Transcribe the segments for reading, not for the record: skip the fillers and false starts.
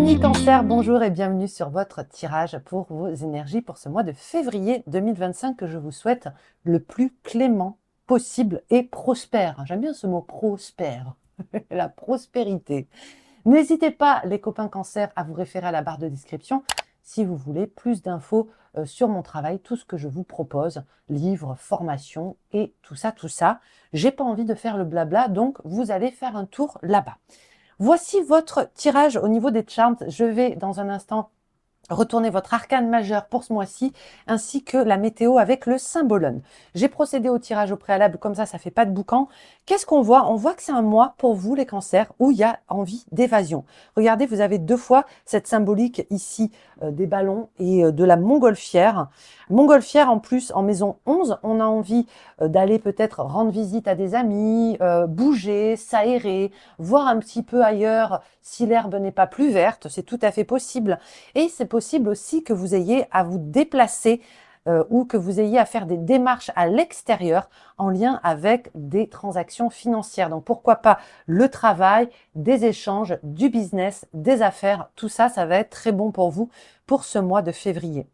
Amis Cancer, bonjour et bienvenue sur votre tirage pour vos énergies pour ce mois de février 2025 que je vous souhaite le plus clément possible et prospère. J'aime bien ce mot prospère, la prospérité. N'hésitez pas les copains Cancer à vous référer à la barre de description si vous voulez plus d'infos sur mon travail, tout ce que je vous propose, livres, formations et tout ça, tout ça. J'ai pas envie de faire le blabla, donc vous allez faire un tour là-bas. Voici votre tirage au niveau des charts. Je vais dans un instant retourner votre arcane majeur pour ce mois-ci, ainsi que la météo avec le symbolone. J'ai procédé au tirage au préalable, comme ça fait pas de boucan. Qu'est-ce qu'on voit? On voit que c'est un mois pour vous les cancers où il y a envie d'évasion. Regardez, vous avez deux fois cette symbolique ici des ballons et de la montgolfière. Montgolfière en plus en maison 11, on a envie d'aller peut-être rendre visite à des amis, bouger, s'aérer, voir un petit peu ailleurs si l'herbe n'est pas plus verte, c'est tout à fait possible. Et c'est possible aussi que vous ayez à vous déplacer ou que vous ayez à faire des démarches à l'extérieur en lien avec des transactions financières. Donc pourquoi pas le travail, des échanges, du business, des affaires, tout ça, ça va être très bon pour vous pour ce mois de février.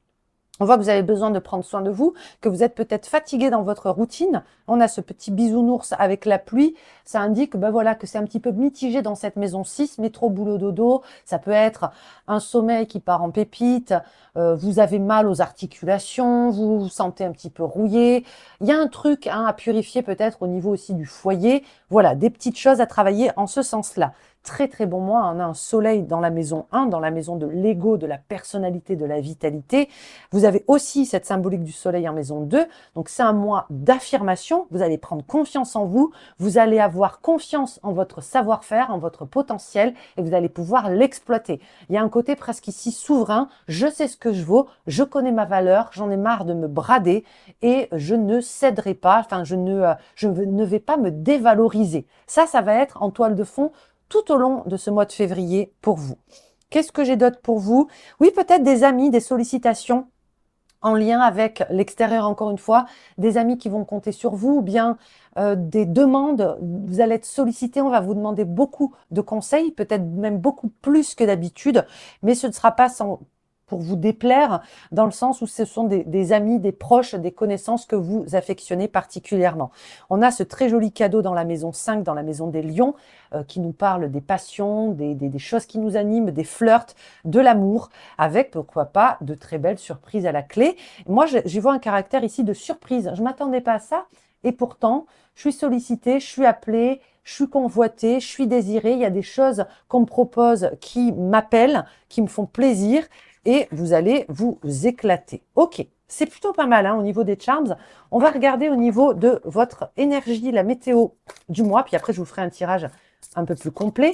On voit que vous avez besoin de prendre soin de vous, que vous êtes peut-être fatigué dans votre routine. On a ce petit bisounours avec la pluie. Ça indique voilà, que c'est un petit peu mitigé dans cette maison 6, métro, boulot, dodo. Ça peut être un sommeil qui part en pépite. Vous avez mal aux articulations, vous vous sentez un petit peu rouillé. Il y a un truc à purifier peut-être au niveau aussi du foyer. Voilà, des petites choses à travailler en ce sens-là. Très très bon mois, on a un soleil dans la maison 1, dans la maison de l'ego, de la personnalité, de la vitalité. Vous avez aussi cette symbolique du soleil en maison 2, donc c'est un mois d'affirmation, vous allez prendre confiance en vous, vous allez avoir confiance en votre savoir-faire, en votre potentiel, et vous allez pouvoir l'exploiter. Il y a un côté presque ici souverain, je sais ce que je vaux, je connais ma valeur, j'en ai marre de me brader, et je ne céderai pas, enfin je ne vais pas me dévaloriser. Ça va être en toile de fond tout au long de ce mois de février pour vous. Qu'est-ce que j'ai d'autre pour vous? Oui, peut-être des amis, des sollicitations en lien avec l'extérieur, encore une fois, des amis qui vont compter sur vous, ou bien des demandes, vous allez être sollicité, on va vous demander beaucoup de conseils, peut-être même beaucoup plus que d'habitude, mais ce ne sera pas pour vous déplaire, dans le sens où ce sont des amis, des proches, des connaissances que vous affectionnez particulièrement. On a ce très joli cadeau dans la maison 5, dans la maison des lions, qui nous parle des passions, des choses qui nous animent, des flirts, de l'amour, avec, pourquoi pas, de très belles surprises à la clé. Moi, j'y vois un caractère ici de surprise. Je ne m'attendais pas à ça, et pourtant, je suis sollicitée, je suis appelée, je suis convoitée, je suis désirée. Il y a des choses qu'on me propose qui m'appellent, qui me font plaisir, et vous allez vous éclater. Ok, c'est plutôt pas mal au niveau des charms. On va regarder au niveau de votre énergie, la météo du mois, puis après je vous ferai un tirage un peu plus complet.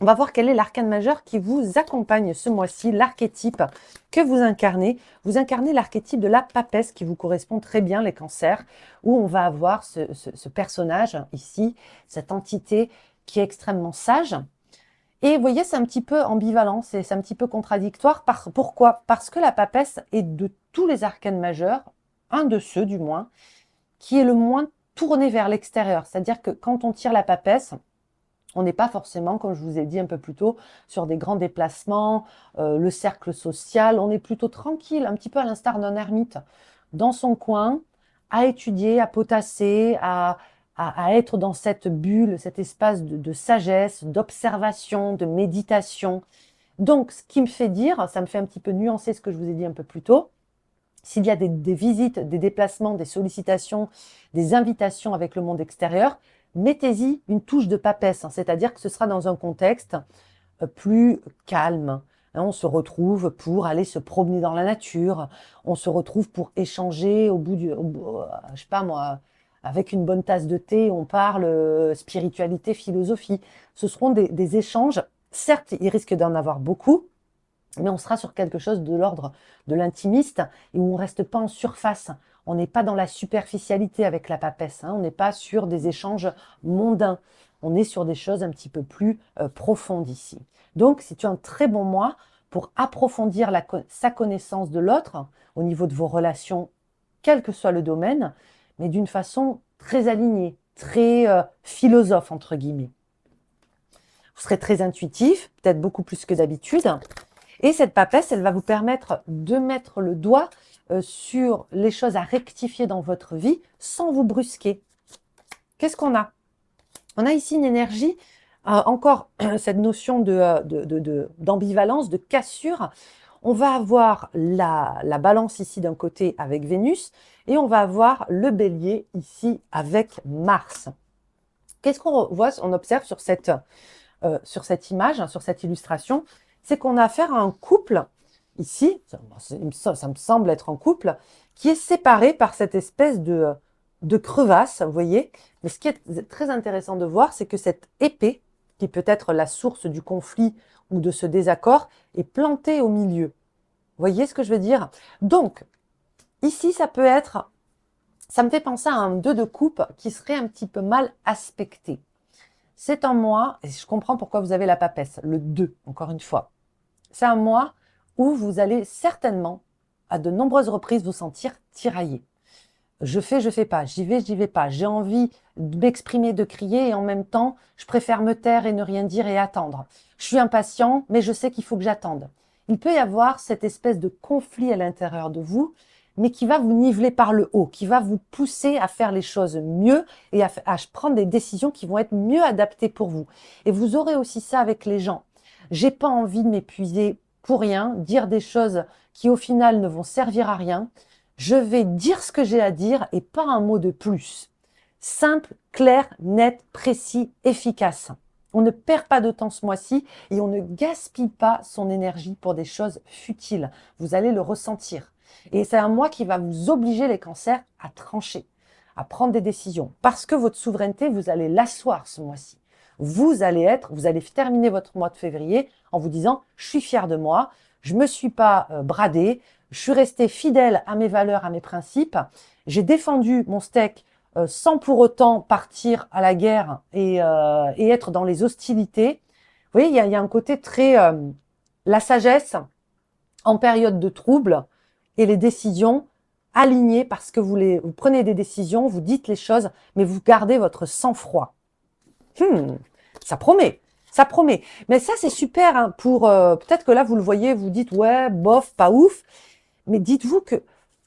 On va voir quel est l'arcane majeur qui vous accompagne ce mois-ci, l'archétype que vous incarnez. Vous incarnez l'archétype de la papesse qui vous correspond très bien, les cancers, où on va avoir ce personnage ici, cette entité qui est extrêmement sage. Et vous voyez, c'est un petit peu ambivalent, c'est un petit peu contradictoire. Pourquoi? Parce que la papesse est de tous les arcanes majeurs, un de ceux du moins, qui est le moins tourné vers l'extérieur. C'est-à-dire que quand on tire la papesse, on n'est pas forcément, comme je vous ai dit un peu plus tôt, sur des grands déplacements, le cercle social. On est plutôt tranquille, un petit peu à l'instar d'un ermite, dans son coin, à étudier, à potasser, à être dans cette bulle, cet espace de sagesse, d'observation, de méditation. Donc, ce qui me fait dire, ça me fait un petit peu nuancer ce que je vous ai dit un peu plus tôt, s'il y a des visites, des déplacements, des sollicitations, des invitations avec le monde extérieur, mettez-y une touche de papesse, c'est-à-dire que ce sera dans un contexte plus calme. On se retrouve pour aller se promener dans la nature, on se retrouve pour échanger je sais pas moi, avec une bonne tasse de thé, on parle spiritualité, philosophie. Ce seront des échanges, certes, il risque d'en avoir beaucoup, mais on sera sur quelque chose de l'ordre de l'intimiste et où on reste pas en surface. On n'est pas dans la superficialité avec la papesse, on n'est pas sur des échanges mondains. On est sur des choses un petit peu plus profondes ici. Donc, c'est un très bon mois pour approfondir sa connaissance de l'autre au niveau de vos relations, quel que soit le domaine, mais d'une façon très alignée, très philosophe, entre guillemets. Vous serez très intuitif, peut-être beaucoup plus que d'habitude. Et cette papesse, elle va vous permettre de mettre le doigt sur les choses à rectifier dans votre vie sans vous brusquer. Qu'est-ce qu'on a? On a ici une énergie, encore cette notion d'ambivalence, de cassure. On va avoir la balance ici d'un côté avec Vénus et on va avoir le bélier ici avec Mars. Qu'est-ce qu'on voit, on observe sur cette image, sur cette illustration? C'est qu'on a affaire à un couple, ici, ça me semble être un couple, qui est séparé par cette espèce de crevasse, vous voyez. Mais ce qui est très intéressant de voir, c'est que cette épée, qui peut être la source du conflit ou de ce désaccord, est plantée au milieu. Vous voyez ce que je veux dire? Donc, ici, ça peut être, ça me fait penser à un 2 de coupe qui serait un petit peu mal aspecté. C'est un mois, et je comprends pourquoi vous avez la papesse, le 2, encore une fois. C'est un mois où vous allez certainement, à de nombreuses reprises, vous sentir tiraillé. Je fais pas, j'y vais pas. J'ai envie de m'exprimer, de crier, et en même temps, je préfère me taire et ne rien dire et attendre. Je suis impatient, mais je sais qu'il faut que j'attende. Il peut y avoir cette espèce de conflit à l'intérieur de vous, mais qui va vous niveler par le haut, qui va vous pousser à faire les choses mieux et à prendre des décisions qui vont être mieux adaptées pour vous. Et vous aurez aussi ça avec les gens. J'ai pas envie de m'épuiser pour rien, dire des choses qui au final ne vont servir à rien. Je vais dire ce que j'ai à dire et pas un mot de plus. Simple, clair, net, précis, efficace. On ne perd pas de temps ce mois-ci et on ne gaspille pas son énergie pour des choses futiles. Vous allez le ressentir. Et c'est un mois qui va vous obliger, les cancers, à trancher, à prendre des décisions. Parce que votre souveraineté, vous allez l'asseoir ce mois-ci. Vous allez terminer votre mois de février en vous disant « je suis fier de moi, je me suis pas bradé, je suis resté fidèle à mes valeurs, à mes principes, j'ai défendu mon steak sans pour autant partir à la guerre et être dans les hostilités. » Vous voyez, il y a un côté très... la sagesse en période de trouble et les décisions alignées parce que vous prenez des décisions, vous dites les choses, mais vous gardez votre sang-froid. Ça promet, ça promet. Mais ça, c'est super hein, pour... peut-être que là, vous le voyez, vous dites, ouais, bof, pas ouf. Mais dites-vous que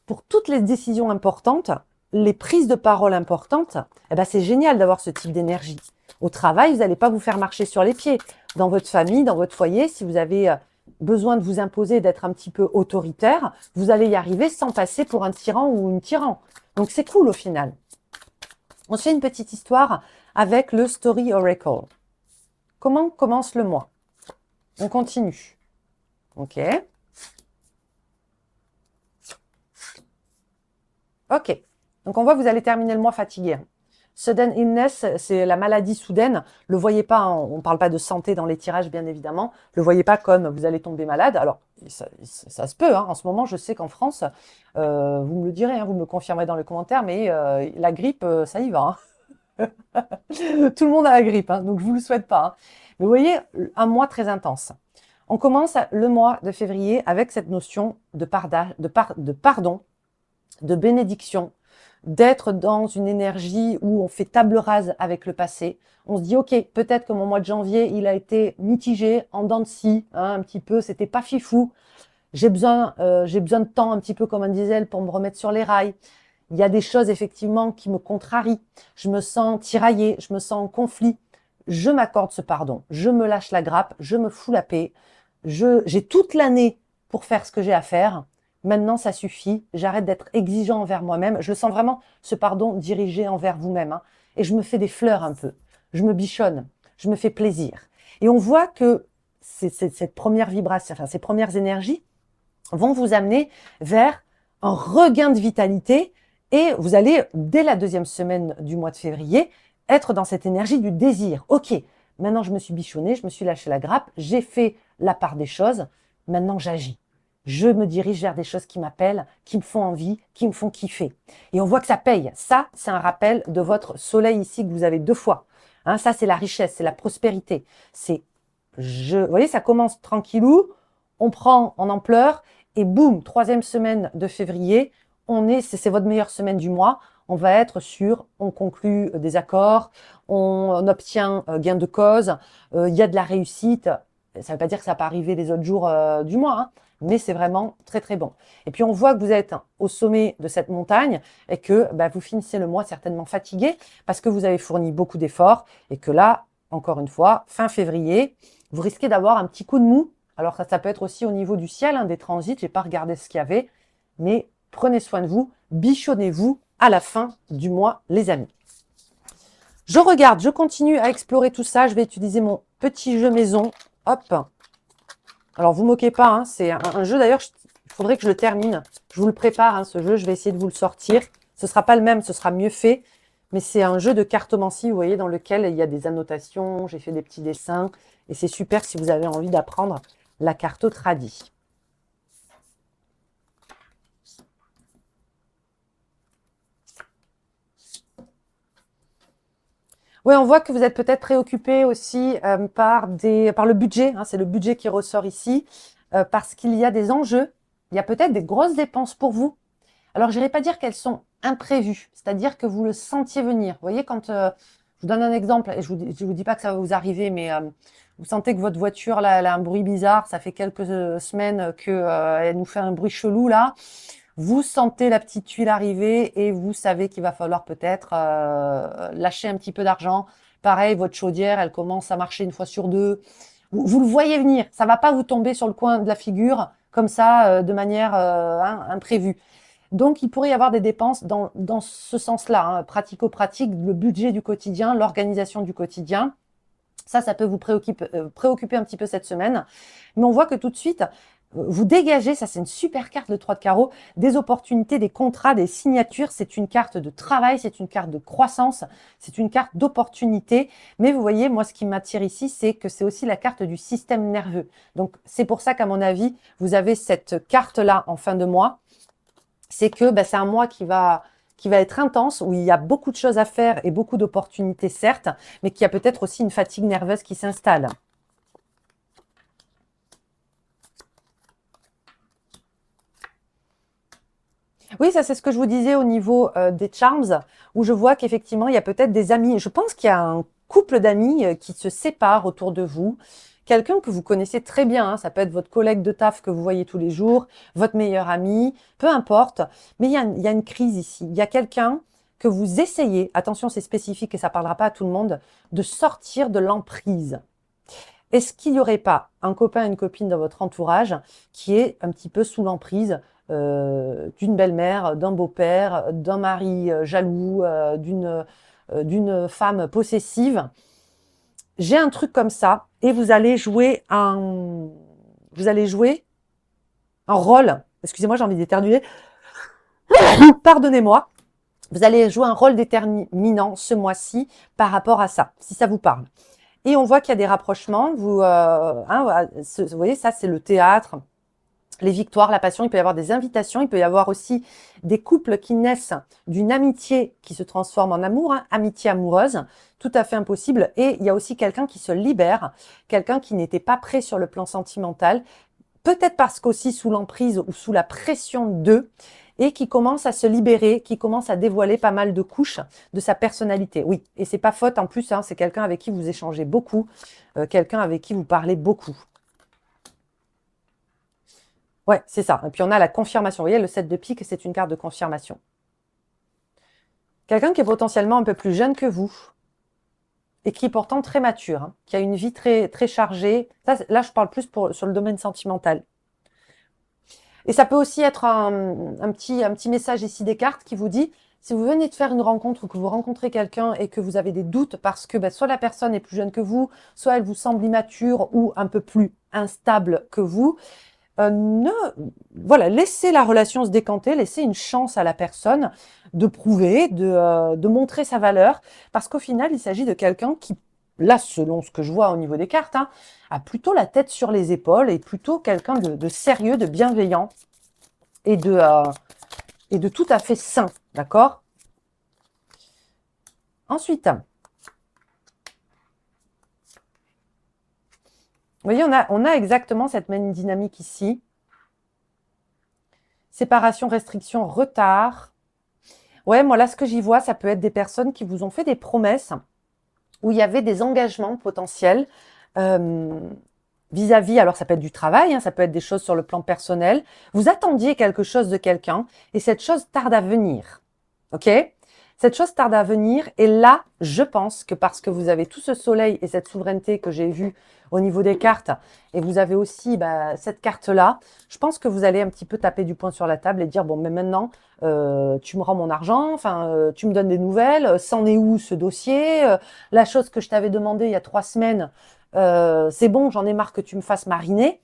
pour toutes les décisions importantes, les prises de parole importantes, eh ben, c'est génial d'avoir ce type d'énergie. Au travail, vous n'allez pas vous faire marcher sur les pieds. Dans votre famille, dans votre foyer, si vous avez besoin de vous imposer, d'être un petit peu autoritaire, vous allez y arriver sans passer pour un tyran ou une tyran. Donc, c'est cool au final. On se fait une petite histoire avec le Story Oracle. Comment commence le mois? On continue. Ok. Ok. Donc, on voit que vous allez terminer le mois fatigué. Sudden illness, c'est la maladie soudaine. Le voyez pas, hein, on ne parle pas de santé dans les tirages, bien évidemment. Le voyez pas comme vous allez tomber malade. Alors, ça se peut. Hein. En ce moment, je sais qu'en France, vous me le direz, hein, vous me le confirmerez dans les commentaires, mais la grippe, ça y va. Hein. Tout le monde a la grippe, hein, donc je vous le souhaite pas. Hein. Mais vous voyez, un mois très intense. On commence le mois de février avec cette notion de pardon, de bénédiction, d'être dans une énergie où on fait table rase avec le passé. On se dit, ok, peut-être que mon mois de janvier, il a été mitigé, en dents de scie, hein, un petit peu, c'était pas fifou. J'ai besoin de temps, un petit peu comme un diesel, pour me remettre sur les rails. Il y a des choses effectivement qui me contrarient. Je me sens tiraillée, je me sens en conflit. Je m'accorde ce pardon. Je me lâche la grappe, je me fous la paix. J'ai toute l'année pour faire ce que j'ai à faire. Maintenant, ça suffit. J'arrête d'être exigeant envers moi-même. Je sens vraiment ce pardon dirigé envers vous-même. Hein. Et je me fais des fleurs un peu. Je me bichonne. Je me fais plaisir. Et on voit que cette première vibration, enfin, ces premières énergies vont vous amener vers un regain de vitalité. Et vous allez, dès la deuxième semaine du mois de février, être dans cette énergie du désir. Ok, maintenant je me suis bichonnée, je me suis lâché la grappe, j'ai fait la part des choses, maintenant j'agis. Je me dirige vers des choses qui m'appellent, qui me font envie, qui me font kiffer. Et on voit que ça paye. Ça, c'est un rappel de votre soleil ici que vous avez 2 fois. Hein, ça, c'est la richesse, c'est la prospérité. Vous voyez, ça commence tranquillou, on prend en ampleur et boum, 3e semaine de février, c'est votre meilleure semaine du mois. On va être sur, on conclut des accords, on obtient gain de cause, il y a de la réussite. Ça ne veut pas dire que ça va pas arriver les autres jours du mois, hein, mais c'est vraiment très très bon. Et puis on voit que vous êtes au sommet de cette montagne et que vous finissez le mois certainement fatigué parce que vous avez fourni beaucoup d'efforts et que là, encore une fois, fin février, vous risquez d'avoir un petit coup de mou. Alors ça peut être aussi au niveau du ciel, hein, des transits, j'ai pas regardé ce qu'il y avait, mais prenez soin de vous, bichonnez-vous à la fin du mois, les amis. Je regarde, je continue à explorer tout ça, je vais utiliser mon petit jeu maison. Hop. Alors, vous moquez pas, hein, c'est un jeu d'ailleurs, il faudrait que je le termine. Je vous le prépare, hein, ce jeu, je vais essayer de vous le sortir. Ce ne sera pas le même, ce sera mieux fait. Mais c'est un jeu de cartomancie, vous voyez, dans lequel il y a des annotations, j'ai fait des petits dessins. Et c'est super si vous avez envie d'apprendre la cartotradie. Oui, on voit que vous êtes peut-être préoccupé aussi par le budget, hein, c'est le budget qui ressort ici, parce qu'il y a des enjeux, il y a peut-être des grosses dépenses pour vous. Alors, je n'irai pas dire qu'elles sont imprévues, c'est-à-dire que vous le sentiez venir. Vous voyez, quand je vous donne un exemple, et je ne vous dis pas que ça va vous arriver, mais vous sentez que votre voiture, là, elle a un bruit bizarre, ça fait quelques semaines qu'elle nous fait un bruit chelou, là. Vous sentez la petite tuile arriver et vous savez qu'il va falloir peut-être lâcher un petit peu d'argent. Pareil, votre chaudière, elle commence à marcher une fois sur deux. Vous le voyez venir. Ça va pas vous tomber sur le coin de la figure comme ça, de manière imprévue. Donc, il pourrait y avoir des dépenses dans ce sens-là, hein, pratico-pratique, le budget du quotidien, l'organisation du quotidien. Ça peut vous préoccuper un petit peu cette semaine. Mais on voit que tout de suite, vous dégagez, ça c'est une super carte, le 3 de carreau, des opportunités, des contrats, des signatures. C'est une carte de travail, c'est une carte de croissance, c'est une carte d'opportunité. Mais vous voyez, moi, ce qui m'attire ici, c'est que c'est aussi la carte du système nerveux. Donc, c'est pour ça qu'à mon avis, vous avez cette carte-là en fin de mois. C'est que c'est un mois qui va être intense, où il y a beaucoup de choses à faire et beaucoup d'opportunités, certes, mais qu'il y a peut-être aussi une fatigue nerveuse qui s'installe. Oui, ça c'est ce que je vous disais au niveau des charms, où je vois qu'effectivement, il y a peut-être des amis. Je pense qu'il y a un couple d'amis qui se séparent autour de vous. Quelqu'un que vous connaissez très bien, hein, ça peut être votre collègue de taf que vous voyez tous les jours, votre meilleur ami, peu importe. Mais il y a une crise ici. Il y a quelqu'un que vous essayez, attention c'est spécifique et ça ne parlera pas à tout le monde, de sortir de l'emprise. Est-ce qu'il n'y aurait pas un copain, une copine dans votre entourage qui est un petit peu sous l'emprise d'une belle-mère, d'un beau-père, d'un mari jaloux, d'une femme possessive? J'ai un truc comme ça et vous allez jouer un rôle. Excusez-moi, j'ai envie d'éternuer. Pardonnez-moi. Vous allez jouer un rôle déterminant ce mois-ci par rapport à ça, si ça vous parle. Et on voit qu'il y a des rapprochements. Vous voyez, ça, c'est le théâtre, les victoires, la passion. Il peut y avoir des invitations. Il peut y avoir aussi des couples qui naissent d'une amitié qui se transforme en amour, hein, amitié amoureuse, tout à fait impossible. Et il y a aussi quelqu'un qui se libère, quelqu'un qui n'était pas prêt sur le plan sentimental, peut-être parce qu'aussi sous l'emprise ou sous la pression d'eux, et qui commence à se libérer, qui commence à dévoiler pas mal de couches de sa personnalité. Oui, et c'est pas faute en plus, hein, c'est quelqu'un avec qui vous échangez beaucoup, quelqu'un avec qui vous parlez beaucoup. Ouais, c'est ça. Et puis on a la confirmation. Vous voyez, le 7 de pique, c'est une carte de confirmation. Quelqu'un qui est potentiellement un peu plus jeune que vous et qui est pourtant très mature, hein, qui a une vie très, très chargée. Ça, là, je parle plus sur le domaine sentimental. Et ça peut aussi être un petit message ici des cartes qui vous dit, si vous venez de faire une rencontre ou que vous rencontrez quelqu'un et que vous avez des doutes parce que soit la personne est plus jeune que vous, soit elle vous semble immature ou un peu plus instable que vous, voilà, laissez la relation se décanter, laissez une chance à la personne de prouver, de montrer sa valeur, parce qu'au final, il s'agit de quelqu'un qui, là, selon ce que je vois au niveau des cartes, hein, a plutôt la tête sur les épaules et plutôt quelqu'un de sérieux, de bienveillant et de tout à fait sain, d'accord? Ensuite, vous voyez, on a exactement cette même dynamique ici. Séparation, restriction, retard. Ouais, moi là, ce que j'y vois, ça peut être des personnes qui vous ont fait des promesses où il y avait des engagements potentiels vis-à-vis, alors ça peut être du travail, hein, ça peut être des choses sur le plan personnel. Vous attendiez quelque chose de quelqu'un et cette chose tarde à venir. Ok? Cette chose tarde à venir et là, je pense que parce que vous avez tout ce soleil et cette souveraineté que j'ai vu au niveau des cartes et vous avez aussi cette carte-là, je pense que vous allez un petit peu taper du poing sur la table et dire bon, mais maintenant, tu me rends mon argent, enfin, tu me donnes des nouvelles, c'en est où ce dossier, la chose que je t'avais demandé il y a 3 semaines, c'est bon, j'en ai marre que tu me fasses mariner.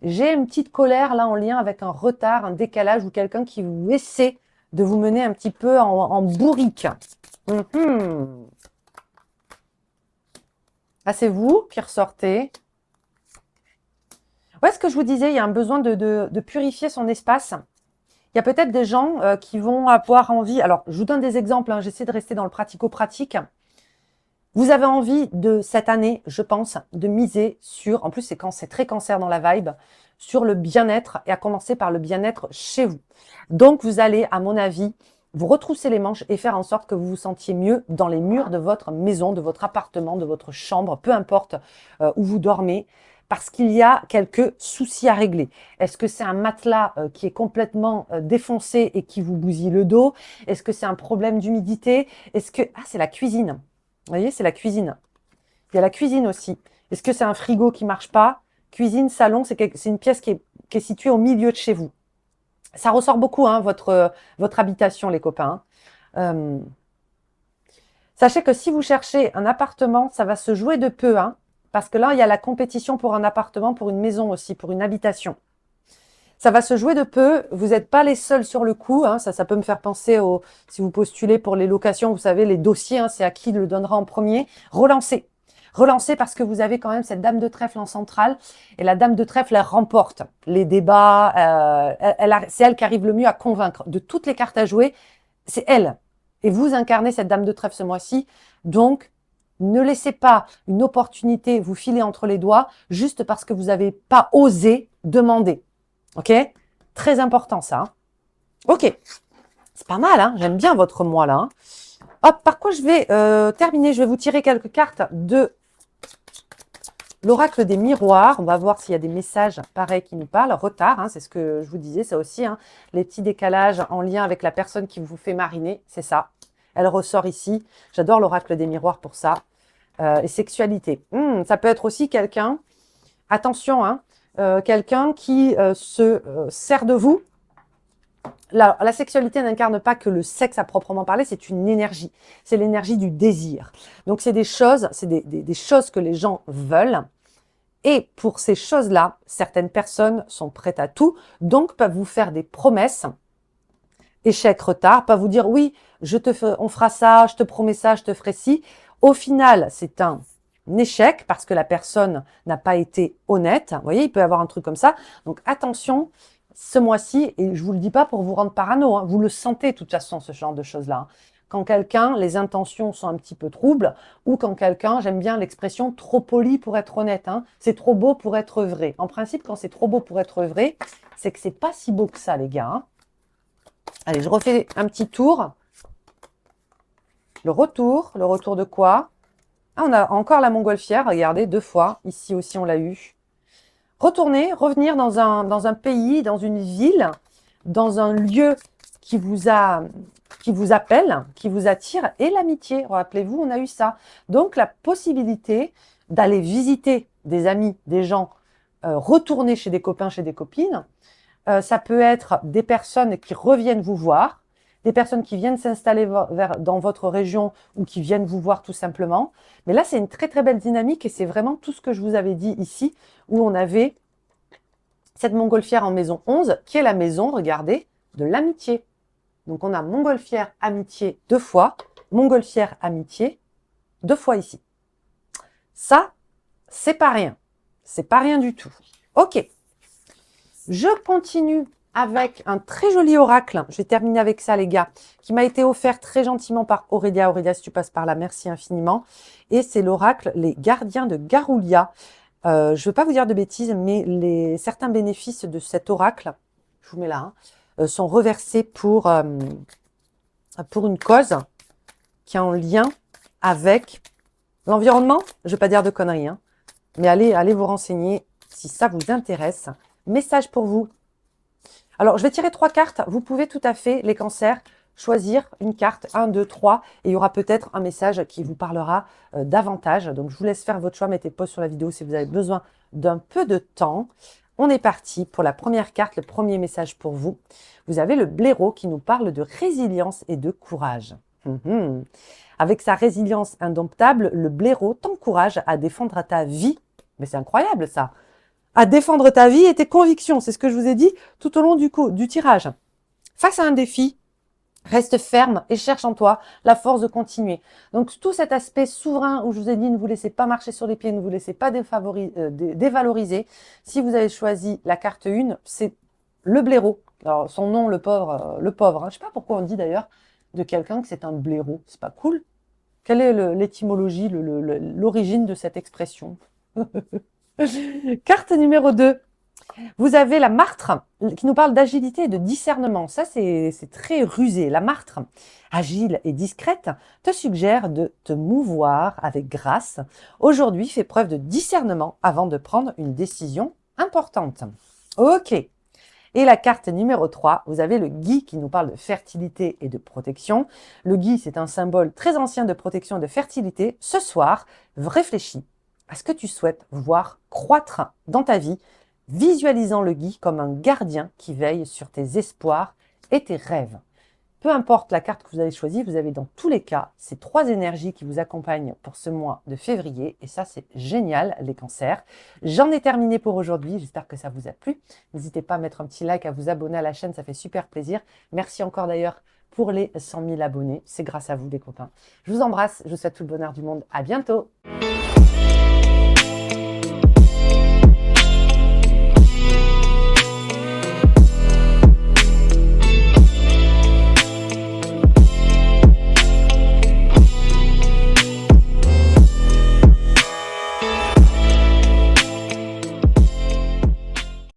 J'ai une petite colère là en lien avec un retard, un décalage ou quelqu'un qui vous essaie de vous mener un petit peu en bourrique. Ah, c'est vous qui ressortez. Ouais, ce que je vous disais, il y a un besoin de purifier son espace. Il y a peut-être des gens qui vont avoir envie. Alors, je vous donne des exemples, hein, j'essaie de rester dans le pratico-pratique. Vous avez envie de, cette année, je pense, de miser sur, en plus c'est très cancer dans la vibe, sur le bien-être et à commencer par le bien-être chez vous. Donc, vous allez, à mon avis, vous retrousser les manches et faire en sorte que vous vous sentiez mieux dans les murs de votre maison, de votre appartement, de votre chambre, peu importe où vous dormez, parce qu'il y a quelques soucis à régler. Est-ce que c'est un matelas qui est complètement défoncé et qui vous bousille le dos? Est-ce que c'est un problème d'humidité? Est-ce que... Ah, c'est la cuisine. Vous voyez, c'est la cuisine. Il y a la cuisine aussi. Est-ce que c'est un frigo qui marche pas? Cuisine, salon, c'est une pièce qui est située au milieu de chez vous. Ça ressort beaucoup, hein, votre habitation, les copains. Sachez que si vous cherchez un appartement, ça va se jouer de peu, hein, parce que là, il y a la compétition pour un appartement, pour une maison aussi, pour une habitation. Ça va se jouer de peu. Vous n'êtes pas les seuls sur le coup. Hein. Ça peut me faire penser si vous postulez pour les locations, vous savez, les dossiers, hein, c'est à qui le donnera en premier. Relancez. Relancez parce que vous avez quand même cette dame de trèfle en centrale. Et la dame de trèfle, elle remporte les débats. C'est elle qui arrive le mieux à convaincre. De toutes les cartes à jouer, c'est elle. Et vous incarnez cette dame de trèfle ce mois-ci. Donc, ne laissez pas une opportunité vous filer entre les doigts juste parce que vous n'avez pas osé demander. Ok? Très important ça. Hein. Ok. C'est pas mal, hein. J'aime bien votre moi là. Hein. Hop, par quoi je vais terminer? Je vais vous tirer quelques cartes de l'oracle des miroirs. On va voir s'il y a des messages pareils qui nous parlent. Retard, hein, c'est ce que je vous disais, ça aussi. Hein. Les petits décalages en lien avec la personne qui vous fait mariner, c'est ça. Elle ressort ici. J'adore l'oracle des miroirs pour ça. Et sexualité. Ça peut être aussi quelqu'un, attention, hein, quelqu'un qui se sert de vous. La sexualité n'incarne pas que le sexe à proprement parler, c'est une énergie. C'est l'énergie du désir. Donc, c'est des choses, c'est des choses que les gens veulent. Et pour ces choses-là, certaines personnes sont prêtes à tout, donc peuvent vous faire des promesses, échec, retard, pas vous dire oui, on fera ça, je te promets ça, je te ferai ci. Au final, c'est un échec parce que la personne n'a pas été honnête. Vous voyez, il peut y avoir un truc comme ça. Donc attention, ce mois-ci, et je vous le dis pas pour vous rendre parano, hein, vous le sentez de toute façon, ce genre de choses-là. Hein. Quand quelqu'un, les intentions sont un petit peu troubles, ou quand quelqu'un, j'aime bien l'expression trop poli pour être honnête, hein, c'est trop beau pour être vrai. En principe, quand c'est trop beau pour être vrai, c'est que c'est pas si beau que ça, les gars. Hein. Allez, je refais un petit tour. Le retour de quoi? Ah, on a encore la montgolfière, regardez, 2 fois. Ici aussi, on l'a eu. Retourner, revenir dans un pays, dans une ville, dans un lieu qui vous appelle, qui vous attire, et l'amitié. Rappelez-vous, on a eu ça. Donc, la possibilité d'aller visiter des amis, des gens, retourner chez des copains, chez des copines. Ça peut être des personnes qui reviennent vous voir, des personnes qui viennent s'installer dans votre région ou qui viennent vous voir tout simplement. Mais là, c'est une très très belle dynamique et c'est vraiment tout ce que je vous avais dit ici, où on avait cette montgolfière en maison 11, qui est la maison, regardez, de l'amitié. Donc on a montgolfière, amitié 2 fois, montgolfière, amitié 2 fois ici. Ça, c'est pas rien. C'est pas rien du tout. Ok. Je continue avec un très joli oracle. Je vais terminer avec ça, les gars, qui m'a été offert très gentiment par Aurélia. Aurélia, si tu passes par là, merci infiniment. Et c'est l'oracle Les Gardiens de Garoulia. Je ne veux pas vous dire de bêtises, mais certains bénéfices de cet oracle, je vous mets là, hein, sont reversés pour une cause qui est en lien avec l'environnement. Je ne vais pas dire de conneries, hein, mais allez vous renseigner si ça vous intéresse. Message pour vous. Alors, je vais tirer 3 cartes. Vous pouvez tout à fait, les cancers, choisir une carte, 1, 2, 3, et il y aura peut-être un message qui vous parlera davantage. Donc, je vous laisse faire votre choix. Mettez pause sur la vidéo si vous avez besoin d'un peu de temps. On est parti pour la première carte, le premier message pour vous. Vous avez le blaireau qui nous parle de résilience et de courage. Avec sa résilience indomptable, le blaireau t'encourage à défendre ta vie. Mais c'est incroyable ça! À défendre ta vie et tes convictions. C'est ce que je vous ai dit tout au long du tirage. Face à un défi, reste ferme et cherche en toi la force de continuer. Donc tout cet aspect souverain où je vous ai dit ne vous laissez pas marcher sur les pieds, ne vous laissez pas dévaloriser. Si vous avez choisi la carte 1, c'est le blaireau. Alors son nom, le pauvre, hein. Je ne sais pas pourquoi on dit d'ailleurs de quelqu'un que c'est un blaireau. C'est pas cool. Quelle est l'étymologie, l'origine de cette expression? Carte numéro 2. Vous avez la martre qui nous parle d'agilité et de discernement. Ça, c'est très rusé. La martre, agile et discrète, te suggère de te mouvoir avec grâce. Aujourd'hui, fais preuve de discernement avant de prendre une décision importante. Ok. Et la carte numéro 3, vous avez le gui qui nous parle de fertilité et de protection. Le gui, c'est un symbole très ancien de protection et de fertilité. Ce soir, réfléchis à ce que tu souhaites voir croître dans ta vie, visualisant le gui comme un gardien qui veille sur tes espoirs et tes rêves. Peu importe la carte que vous avez choisie, vous avez dans tous les cas ces 3 énergies qui vous accompagnent pour ce mois de février. Et ça, c'est génial, les cancers. J'en ai terminé pour aujourd'hui. J'espère que ça vous a plu. N'hésitez pas à mettre un petit like, à vous abonner à la chaîne. Ça fait super plaisir. Merci encore d'ailleurs pour les 100 000 abonnés. C'est grâce à vous, les copains. Je vous embrasse. Je vous souhaite tout le bonheur du monde. À bientôt.